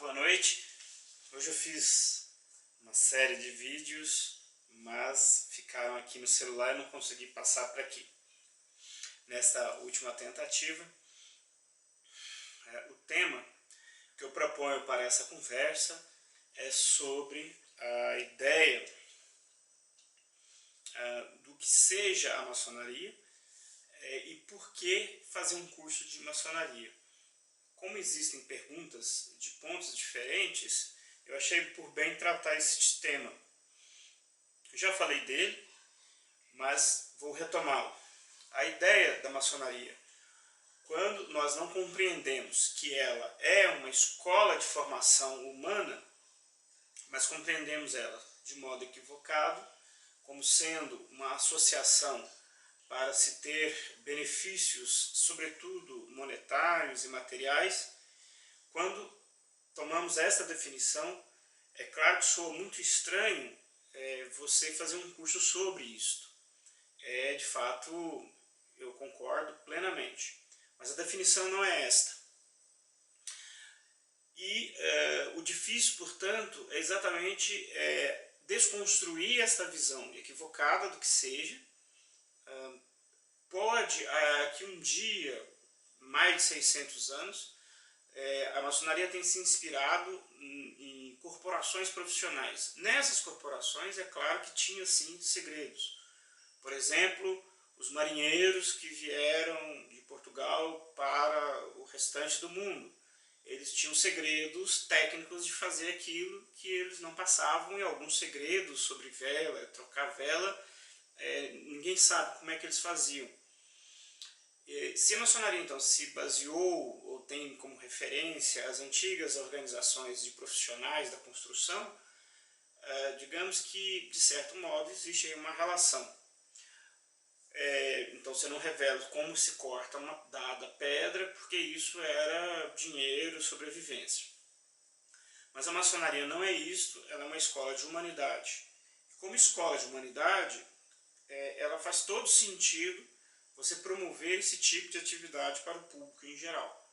boa noite. Hoje eu fiz uma série de vídeos, mas ficaram aqui no celular e não consegui passar para aqui. Nesta última tentativa, o tema que eu proponho para essa conversa é sobre a ideia do que seja a maçonaria e por que fazer um curso de maçonaria. Como existem perguntas de pontos diferentes, eu achei por bem tratar esse tema. Eu já falei dele, mas vou retomá-lo. A ideia da maçonaria, quando nós não compreendemos que ela é uma escola de formação humana, mas compreendemos ela de modo equivocado, como sendo uma associação para se ter benefícios, sobretudo monetários e materiais, quando tomamos essa definição, é claro que soa muito estranho você fazer um curso sobre isto. De fato, eu concordo plenamente, mas a definição não é esta. E o difícil, portanto, é exatamente desconstruir esta visão equivocada do que seja. Pode que um dia, mais de 600 anos, a maçonaria tem se inspirado em corporações profissionais. Nessas corporações, é claro que tinha sim segredos. Por exemplo, os marinheiros que vieram de Portugal para o restante do mundo. Eles tinham segredos técnicos de fazer aquilo que eles não passavam, e alguns segredos sobre vela, trocar vela, ninguém sabe como é que eles faziam. Se a maçonaria então se baseou ou tem como referência as antigas organizações de profissionais da construção, digamos que de certo modo existe aí uma relação. Então você não revela como se corta uma dada pedra, porque isso era dinheiro, sobrevivência. Mas a maçonaria não é isto, ela é uma escola de humanidade. E como escola de humanidade, ela faz todo sentido você promover esse tipo de atividade para o público em geral.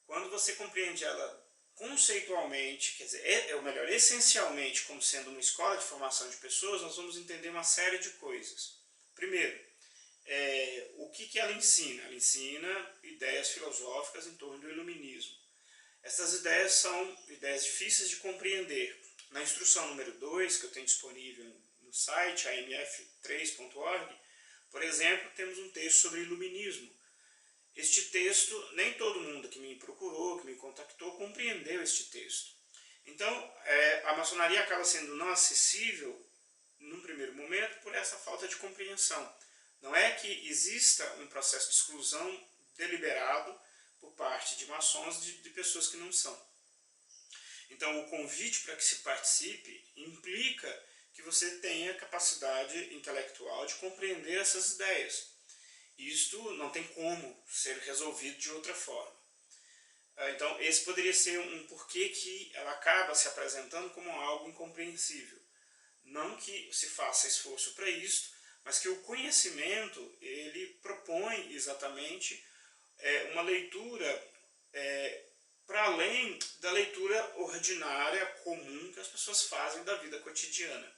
Quando você compreende ela conceitualmente, quer dizer, ou melhor, essencialmente como sendo uma escola de formação de pessoas, nós vamos entender uma série de coisas. Primeiro, o que ela ensina? Ela ensina ideias filosóficas em torno do iluminismo. Essas ideias são ideias difíceis de compreender. Na instrução número 2, que eu tenho disponível no site, amf3.org, por exemplo, temos um texto sobre iluminismo. Este texto, nem todo mundo que me procurou, que me contactou, compreendeu este texto. Então, a maçonaria acaba sendo não acessível, num primeiro momento, por essa falta de compreensão. Não é que exista um processo de exclusão deliberado por parte de maçons de pessoas que não são. Então, o convite para que se participe implica que você tenha capacidade intelectual de compreender essas ideias. Isto não tem como ser resolvido de outra forma. Então, esse poderia ser um porquê que ela acaba se apresentando como algo incompreensível. Não que se faça esforço para isso, mas que o conhecimento ele propõe exatamente uma leitura para além da leitura ordinária, comum, que as pessoas fazem da vida cotidiana.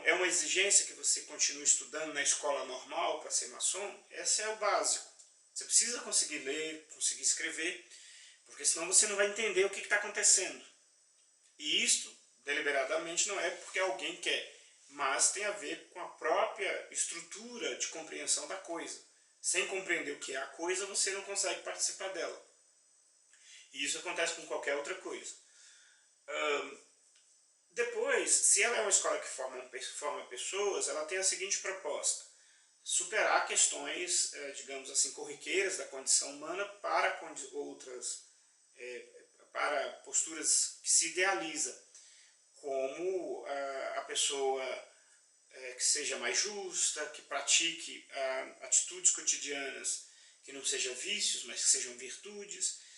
É uma exigência que você continue estudando na escola normal para ser maçom? Esse é o básico. Você precisa conseguir ler, conseguir escrever, porque senão você não vai entender o que está acontecendo. E isto, deliberadamente, não é porque alguém quer, mas tem a ver com a própria estrutura de compreensão da coisa. Sem compreender o que é a coisa, você não consegue participar dela. E isso acontece com qualquer outra coisa. Depois, se ela é uma escola que forma pessoas, ela tem a seguinte proposta: superar questões, digamos assim, corriqueiras da condição humana para para posturas que se idealiza, como a pessoa que seja mais justa, que pratique atitudes cotidianas que não sejam vícios, mas que sejam virtudes.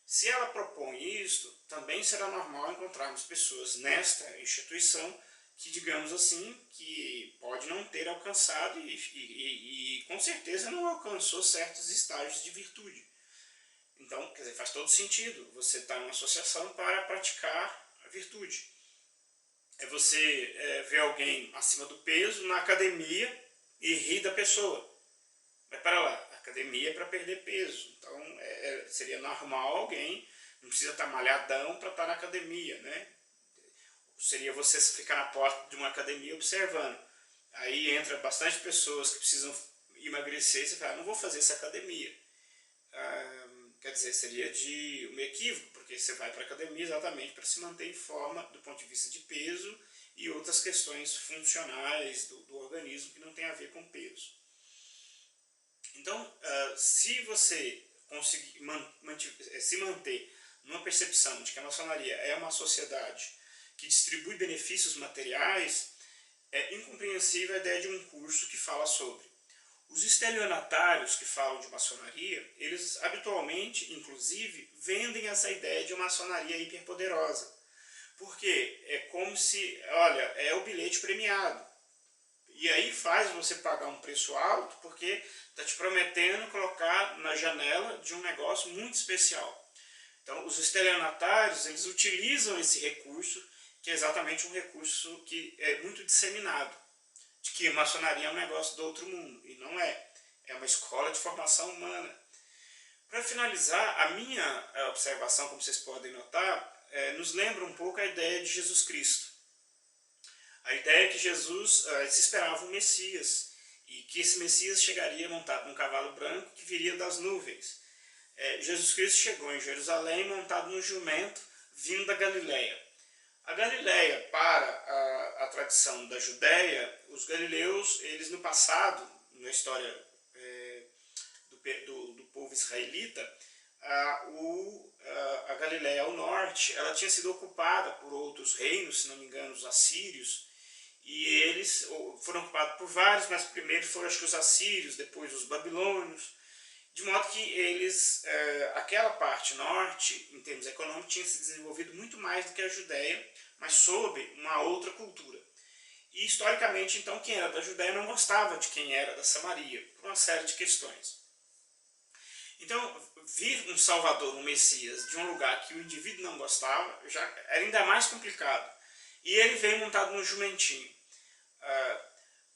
Se ela propõe isto, também será normal encontrarmos pessoas nesta instituição que, digamos assim, que pode não ter alcançado e com certeza não alcançou certos estágios de virtude. Então, quer dizer, faz todo sentido você estar numa associação para praticar a virtude. É você ver alguém acima do peso na academia e rir da pessoa. Mas para lá, a academia é para perder peso. Então, seria normal alguém, não precisa estar malhadão para estar na academia, né? Seria você ficar na porta de uma academia observando. Aí entra bastante pessoas que precisam emagrecer e você fala, não vou fazer essa academia. Quer dizer, seria de um equívoco, porque você vai para a academia exatamente para se manter em forma do ponto de vista de peso e outras questões funcionais do organismo que não tem a ver com peso. Então, se você conseguir se manter numa percepção de que a maçonaria é uma sociedade que distribui benefícios materiais, é incompreensível a ideia de um curso que fala sobre. Os estelionatários que falam de maçonaria, eles habitualmente, inclusive, vendem essa ideia de uma maçonaria hiperpoderosa. Porque é como se, olha, é o bilhete premiado. E aí faz você pagar um preço alto porque está te prometendo colocar na janela de um negócio muito especial. Então, os estelionatários, eles utilizam esse recurso, que é exatamente um recurso que é muito disseminado, de que a maçonaria é um negócio do outro mundo, e não é. É uma escola de formação humana. Para finalizar, a minha observação, como vocês podem notar, nos lembra um pouco a ideia de Jesus Cristo. A ideia é que Jesus se esperava um Messias, e que esse Messias chegaria montado num cavalo branco que viria das nuvens. Jesus Cristo chegou em Jerusalém montado num jumento vindo da Galileia. A Galileia, para a tradição da Judéia, os galileus, eles no passado, na história do povo israelita, a Galileia ao norte, ela tinha sido ocupada por outros reinos, se não me engano, os assírios, e eles foram ocupados por vários, mas primeiro foram acho que os assírios, depois os babilônios, de modo que eles, aquela parte norte, em termos econômicos, tinha se desenvolvido muito mais do que a Judéia, mas sob uma outra cultura. E historicamente, então, quem era da Judéia não gostava de quem era da Samaria, por uma série de questões. Então, vir um Salvador, um Messias, de um lugar que o indivíduo não gostava, já era ainda mais complicado. E ele veio montado num jumentinho.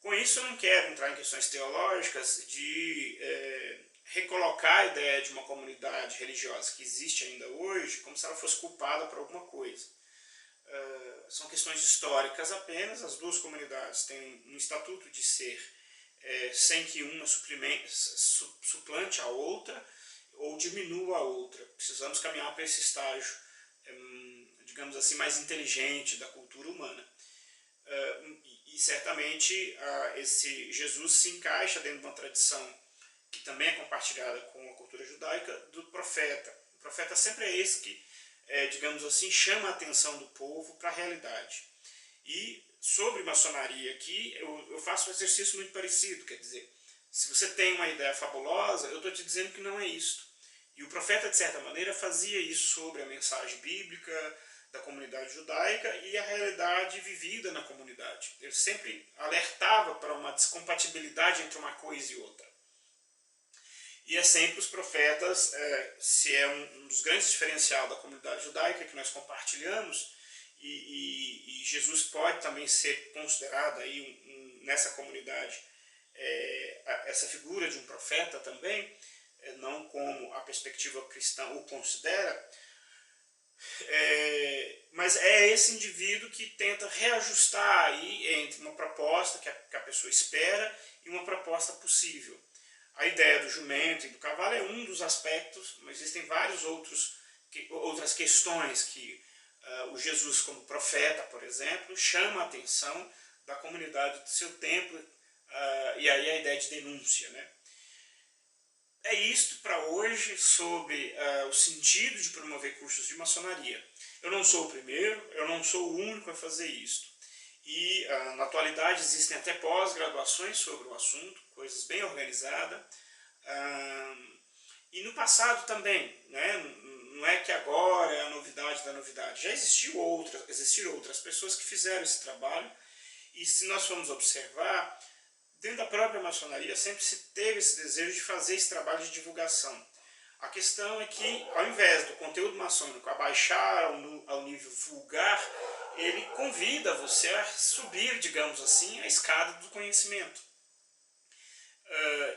Com isso, eu não quero entrar em questões teológicas de recolocar a ideia de uma comunidade religiosa que existe ainda hoje como se ela fosse culpada por alguma coisa. São questões históricas apenas. As duas comunidades têm um estatuto de ser sem que uma suplante a outra ou diminua a outra. Precisamos caminhar para esse estágio, digamos assim, mais inteligente da cultura humana. E certamente esse Jesus se encaixa dentro de uma tradição que também é compartilhada com a cultura judaica do profeta. O profeta sempre é esse que, digamos assim, chama a atenção do povo para a realidade. E sobre maçonaria aqui, eu faço um exercício muito parecido, quer dizer, se você tem uma ideia fabulosa, eu estou te dizendo que não é isto. E o profeta, de certa maneira, fazia isso sobre a mensagem bíblica da comunidade judaica e a realidade vivida na comunidade. Ele sempre alertava para uma descompatibilidade entre uma coisa e outra. E é sempre os profetas, se é um dos grandes diferenciais da comunidade judaica que nós compartilhamos, e Jesus pode também ser considerado aí nessa comunidade essa figura de um profeta também, não como a perspectiva cristã o considera, mas é esse indivíduo que tenta reajustar aí entre uma proposta que a pessoa espera e uma proposta possível. A ideia do jumento e do cavalo é um dos aspectos, mas existem várias outras questões que o Jesus, como profeta, por exemplo, chama a atenção da comunidade do seu tempo, e aí a ideia de denúncia, né? É isto para hoje sobre o sentido de promover cursos de maçonaria. Eu não sou o primeiro, eu não sou o único a fazer isto. E na atualidade existem até pós-graduações sobre o assunto, coisas bem organizadas. E no passado também, né? Não é que agora é a novidade da novidade. Já existiram outras pessoas que fizeram esse trabalho. E se nós formos observar, dentro da própria maçonaria sempre se teve esse desejo de fazer esse trabalho de divulgação. A questão é que, ao invés do conteúdo maçônico abaixar ao nível vulgar, ele convida você a subir, digamos assim, a escada do conhecimento.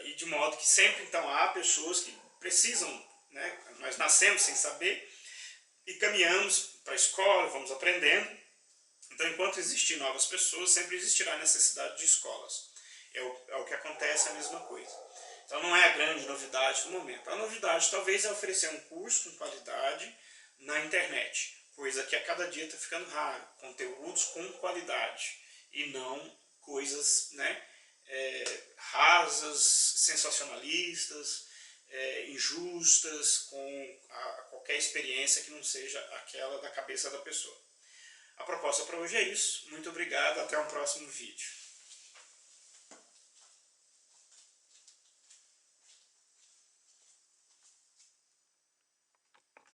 E de modo que sempre, então, há pessoas que precisam, né? Nós nascemos sem saber e caminhamos para a escola, vamos aprendendo. Então, enquanto existir novas pessoas, sempre existirá a necessidade de escolas. É o que acontece a mesma coisa. Então, não é a grande novidade do momento. A novidade, talvez, é oferecer um curso com qualidade na internet, coisa que a cada dia está ficando raro. Conteúdos com qualidade e não coisas, né, rasas, sensacionalistas, injustas, com qualquer experiência que não seja aquela da cabeça da pessoa. A proposta para hoje é isso. Muito obrigado. Até um próximo vídeo.